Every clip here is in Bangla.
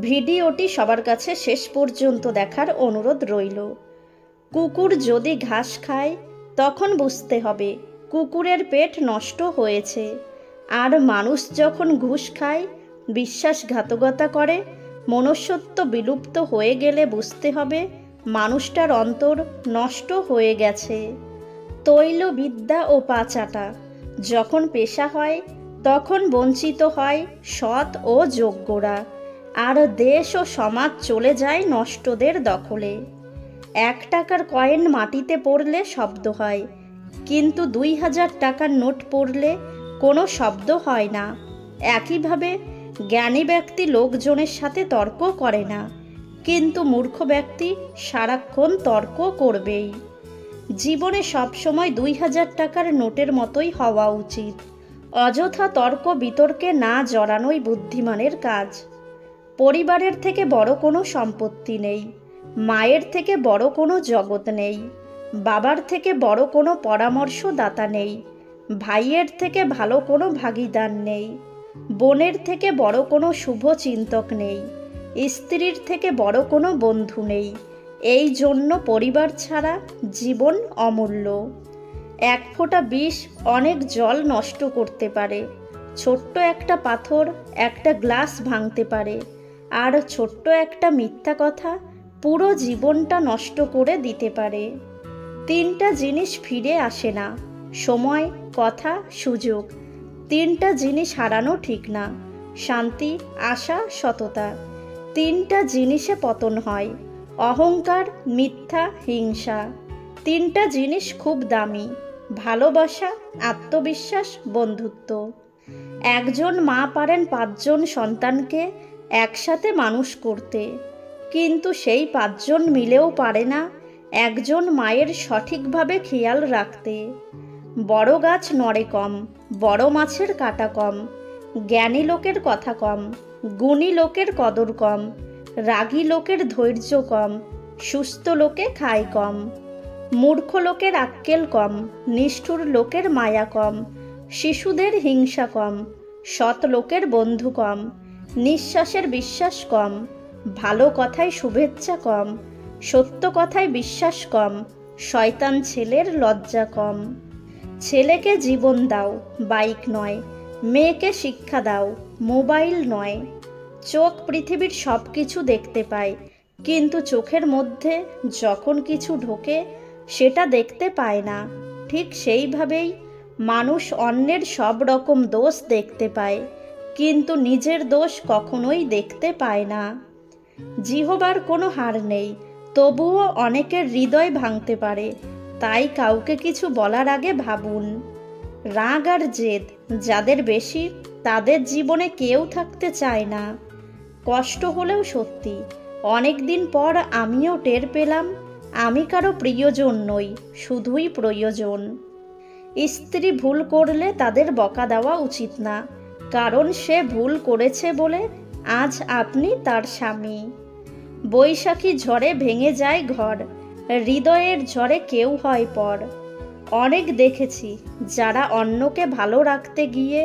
ভিডিওটি সবার কাছে শেষ পর্যন্ত দেখার অনুরোধ রইল। কুকুর যদি ঘাস খায় তখন বুঝতে হবে কুকুরের পেট নষ্ট হয়েছে, আর মানুষ যখন ঘুষ খায়, বিশ্বাসঘাতকতা করে, মনুষ্যত্ব বিলুপ্ত হয়ে গেলে বুঝতে হবে মানুষটার অন্তর নষ্ট হয়ে গেছে। তৈলবিদ্যা ও পাচাটা যখন পেশা হয় তখন বঞ্চিত হয় সৎ ও যোগ্যরা, আর দেশ ও সমাজ চলে যায় নষ্টদের দখলে। 1 টাকার কয়েন মাটিতে পড়লে শব্দ হয়, কিন্তু 2000 টাকার নোট পড়লে কোনো শব্দ হয় না। একইভাবে জ্ঞানী ব্যক্তি লোকজনের সাথে তর্ক করে না, কিন্তু মূর্খ ব্যক্তি সারাক্ষণ তর্ক করবেই। জীবনে সবসময় 2000 টাকার নোটের মতোই হওয়া উচিত। অযথা তর্ক বিতর্কে না জড়ানোই বুদ্ধিমানের কাজ। পরিবারের থেকে বড় কোনো সম্পত্তি নেই, মায়ের থেকে বড় কোনো জগৎ নেই, বাবার থেকে বড় কোনো পরামর্শদাতা নেই, ভাইয়ের থেকে ভালো কোনো ভাগীদার নেই, বোনের থেকে বড় কোনো শুভ চিন্তক নেই, স্ত্রীর থেকে বড় কোনো বন্ধু নেই। এই জন্য পরিবার ছাড়া জীবন অমূল্য। 1 ফোঁটা বিষ অনেক জল নষ্ট করতে পারে। ছোট্ট একটা পাথর একটা গ্লাস ভাঙতে পারে, আর ছোট্ট একটা মিথ্যা কথা পুরো জীবনটা নষ্ট করে দিতে পারে। 3টা জিনিস ফিরে আসে না: সময়, কথা, সুযোগ। 3টা জিনিস হারানো ঠিক না: শান্তি, আশা, সততা। 3টা জিনিসে পতন হয়: অহংকার, মিথ্যা, হিংসা। 3টা জিনিস খুব দামি: ভালোবাসা, আত্মবিশ্বাস, বন্ধুত্ব। একজন মা পারেন 5 জন সন্তানকে একসাথে মানুষ করতে, কিন্তু সেই 5 জন মিলেও পারে না একজন মায়ের সঠিকভাবে খেয়াল রাখতে। বড় গাছ নড়ে কম, বড় মাছের কাঁটা কম, জ্ঞানী লোকের কথা কম, গুণী লোকের কদর কম, রাগী লোকের ধৈর্য কম, সুস্থ লোকে খায় কম, মূর্খ লোকের আক্কেল কম, নিষ্ঠুর লোকের মায়া কম, শিশুদের হিংসা কম, সৎ লোকের বন্ধু কম, নিঃশ্বাসের বিশ্বাস কম, ভালো কথায় শুভেচ্ছা কম, সত্য কথায় বিশ্বাস কম, শয়তান ছেলের লজ্জা কম। ছেলেকে জীবন দাও, বাইক নয়। মেয়েকে শিক্ষা দাও, মোবাইল নয়। চোখ পৃথিবীর সব কিছু দেখতে পায়, কিন্তু চোখের মধ্যে যখন কিছু ঢোকে সেটা দেখতে পায় না। ঠিক সেইভাবেই মানুষ অন্যের সব রকম দোষ দেখতে পায়, কিন্তু নিজের দোষ কখনোই দেখতে পায় না। জিহবার কোনো হার নেই, তবুও অনেকের হৃদয় ভাঙতে পারে। তাই কাউকে কিছু বলার আগে ভাবুন। রাগ আর জেদ যাদের বেশি, তাদের জীবনে কেউ থাকতে চায় না। কষ্ট হলেও সত্যি, অনেক দিন পর আমিও টের পেলাম আমি কারো প্রিয়জন নই, শুধুই প্রয়োজন। স্ত্রী ভুল করলে তাদের বকা দেওয়া উচিত না, কারণ সে ভুল করেছে বলে আজ আপনি তার স্বামী। বৈশাখী ঝড়ে ভেঙে যায় ঘর, হৃদয়ের ঝড়ে কেউ হয় পর। অনেক দেখেছি যারা অন্যকে ভালো রাখতে গিয়ে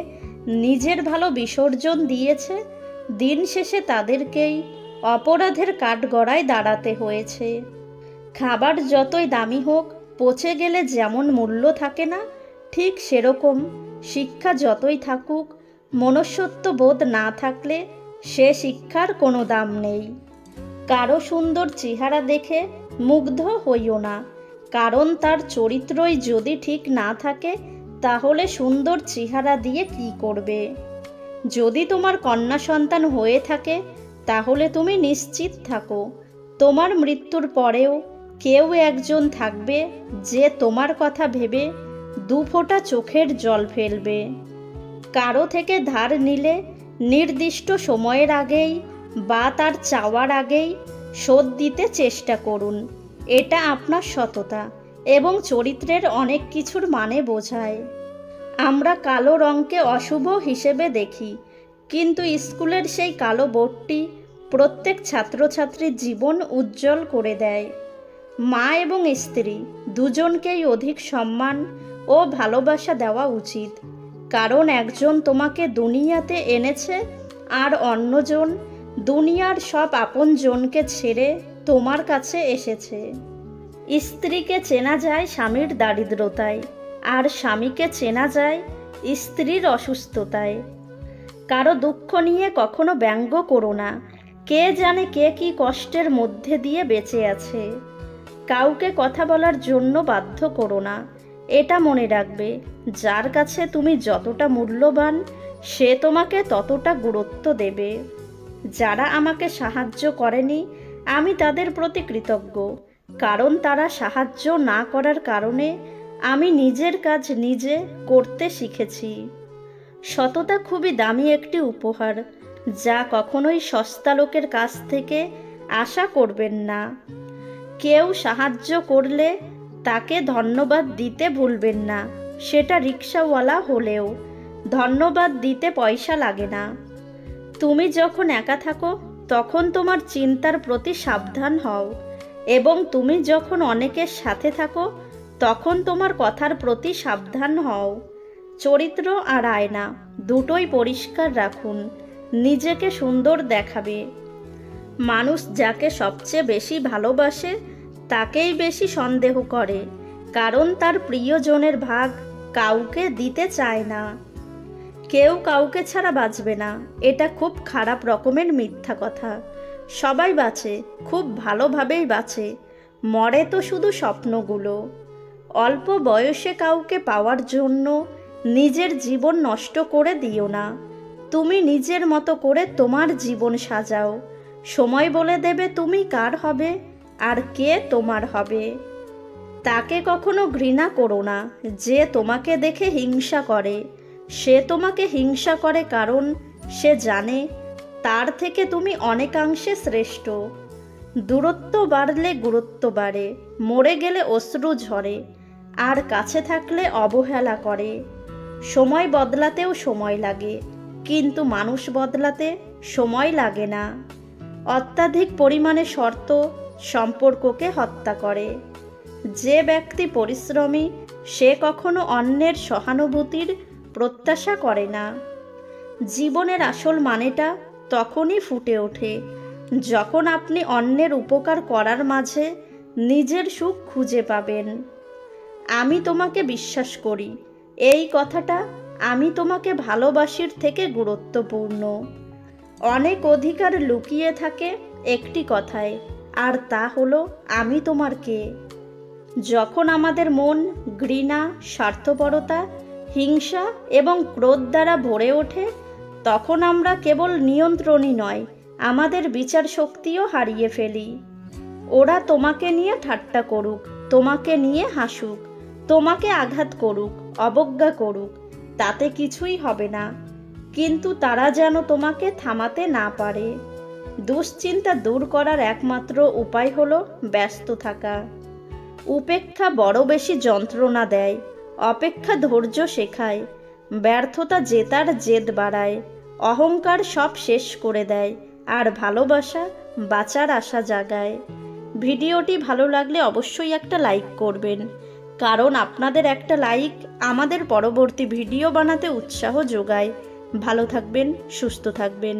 নিজের ভালো বিসর্জন দিয়েছে, দিন শেষে তাদেরকেই অপরাধের কাঠগড়ায় দাঁড়াতে হয়েছে। খাবার যতই দামি হোক, পচে গেলে যেমন মূল্য থাকে না, ঠিক সেরকম শিক্ষা যতই থাকুক, মনুষ্যত্ব বোধ না থাকলে সে শিক্ষার কোনো দাম নেই। কারো সুন্দর চেহারা দেখে মুগ্ধ হইও না, কারণ তার চরিত্রই যদি ঠিক না থাকে তাহলে সুন্দর চেহারা দিয়ে কি করবে। যদি তোমার কন্যা সন্তান হয়ে থাকে তাহলে তুমি নিশ্চিত থাকো তোমার মৃত্যুর পরেও কেউ একজন থাকবে যে তোমার কথা ভেবে 2 ফোঁটা চোখের জল ফেলবে। কারো থেকে ধার নিলে নির্দিষ্ট সময়ের আগেই বা তার চাওয়ার আগেই শোধ দিতে চেষ্টা করুন। এটা আপনার সততা এবং চরিত্রের অনেক কিছুর মানে বোঝায়। আমরা কালো রঙকে অশুভ হিসেবে দেখি, কিন্তু স্কুলের সেই কালো বোর্ডটি প্রত্যেক ছাত্রছাত্রীর জীবন উজ্জ্বল করে দেয়। মা এবং স্ত্রী দুজনকেই অধিক সম্মান ও ভালোবাসা দেওয়া উচিত, কারণ একজন তোমাকে দুনিয়াতে এনেছে আর অন্যজন দুনিয়ার সব আপনজনকে ছেড়ে তোমার কাছে এসেছে। স্ত্রীকে চেনা যায় স্বামীর দারিদ্রতায়, আর স্বামীকে চেনা যায় স্ত্রীর অসুস্থতায়। কারো দুঃখ নিয়ে কখনো ব্যঙ্গ করো না, কে জানে কে কি কষ্টের মধ্যে দিয়ে বেঁচে আছে। কাউকে কথা বলার জন্য বাধ্য করো না, এটা মনে রাখবে যার কাছে তুমি যতটা মূল্যবান সে তোমাকে ততটা গুরুত্ব দেবে। যারা আমাকে সাহায্য করেনি আমি তাদের প্রতি কৃতজ্ঞ, কারণ তারা সাহায্য না করার কারণে আমি নিজের কাজ নিজে করতে শিখেছি। সততা খুবই দামি একটি উপহার, যা কখনোই সস্তা লোকের কাছ থেকে আশা করবেন না। কেউ সাহায্য করলে তাকে ধন্যবাদ দিতে ভুলবেন না, সেটা রিক্সাওয়ালা হলেও। ধন্যবাদ দিতে পয়সা লাগে না। তুমি যখন একা থাকো তখন তোমার চিন্তার প্রতি সাবধান হও, এবং তুমি যখন অনেকের সাথে থাকো তখন তোমার কথার প্রতি সাবধান হও। চরিত্র আর আয়না দুটোই পরিষ্কার রাখুন, নিজেকে সুন্দর দেখাবে। মানুষ যাকে সবচেয়ে বেশি ভালোবাসে তাকেই বেশি সন্দেহ করে, কারণ তার প্রিয়জনের ভাগ কাউকে দিতে চায় না। কেউ কাউকে ছাড়া বাঁচবে না, এটা খুব খারাপ রকমের মিথ্যা কথা। সবাই বাঁচে, খুব ভালোভাবেই বাঁচে, মরে তো শুধু স্বপ্নগুলো। অল্প বয়সে কাউকে পাওয়ার জন্য নিজের জীবন নষ্ট করে দিও না। তুমি নিজের মতো করে তোমার জীবন সাজাও, সময় বলে দেবে তুমি কার হবে আর কে তোমার হবে। তাকে কখনো ঘৃণা করো না যে তোমাকে দেখে হিংসা করে। সে তোমাকে হিংসা করে কারণ সে জানে তার থেকে তুমি অনেকাংশে শ্রেষ্ঠ। দূরত্ব বাড়লে গুরুত্ব বাড়ে, মরে গেলে অশ্রু ঝরে, আর কাছে থাকলে অবহেলা করে। সময় বদলাতেও সময় লাগে, কিন্তু মানুষ বদলাতে সময় লাগে না। অত্যাধিক পরিমাণে শর্ত সম্পর্ককে হত্যা করে। যে ব্যক্তি পরিশ্রমী সে কখনো অন্যের সহানুভূতির প্রত্যাশা করে না। জীবনের আসল মানেটা তখনই ফুটে ওঠে যখন আপনি অন্যের উপকার করার মাঝে নিজের সুখ খুঁজে পাবেন। আমি তোমাকে বিশ্বাস করি, এই কথাটা আমি তোমাকে ভালোবাসির থেকে গুরুত্বপূর্ণ। অনেক অধিকার লুকিয়ে থাকে একটি কথায়, আর তা হলো আমি তোমার কে। যখন আমাদের মন ঘৃণা, স্বার্থপরতা, হিংসা এবং ক্রোধ দ্বারা ভরে ওঠে তখন আমরা কেবল নিয়ন্ত্রণই নয়, আমাদের বিচার শক্তিও হারিয়ে ফেলি। ওরা তোমাকে নিয়ে ঠাট্টা করুক, তোমাকে নিয়ে হাসুক, তোমাকে আঘাত করুক, অবজ্ঞা করুক, তাতে কিছুই হবে না, কিন্তু তারা যেন তোমাকে থামাতে না পারে। দুশ্চিন্তা দূর করার একমাত্র উপায় হলো ব্যস্ত থাকা। উপেক্ষা বড় বেশি যন্ত্রণা দেয়, অপেক্ষা ধৈর্য শেখায়, ব্যর্থতা জেতার জেদ বাড়ায়, অহংকার সব শেষ করে দেয়, আর ভালোবাসা বাঁচার আশা জাগায়। ভিডিওটি ভালো লাগলে অবশ্যই একটা লাইক করবেন, কারণ আপনাদের একটা লাইক আমাদের পরবর্তী ভিডিও বানাতে উৎসাহ যোগায়। ভালো থাকবেন, সুস্থ থাকবেন।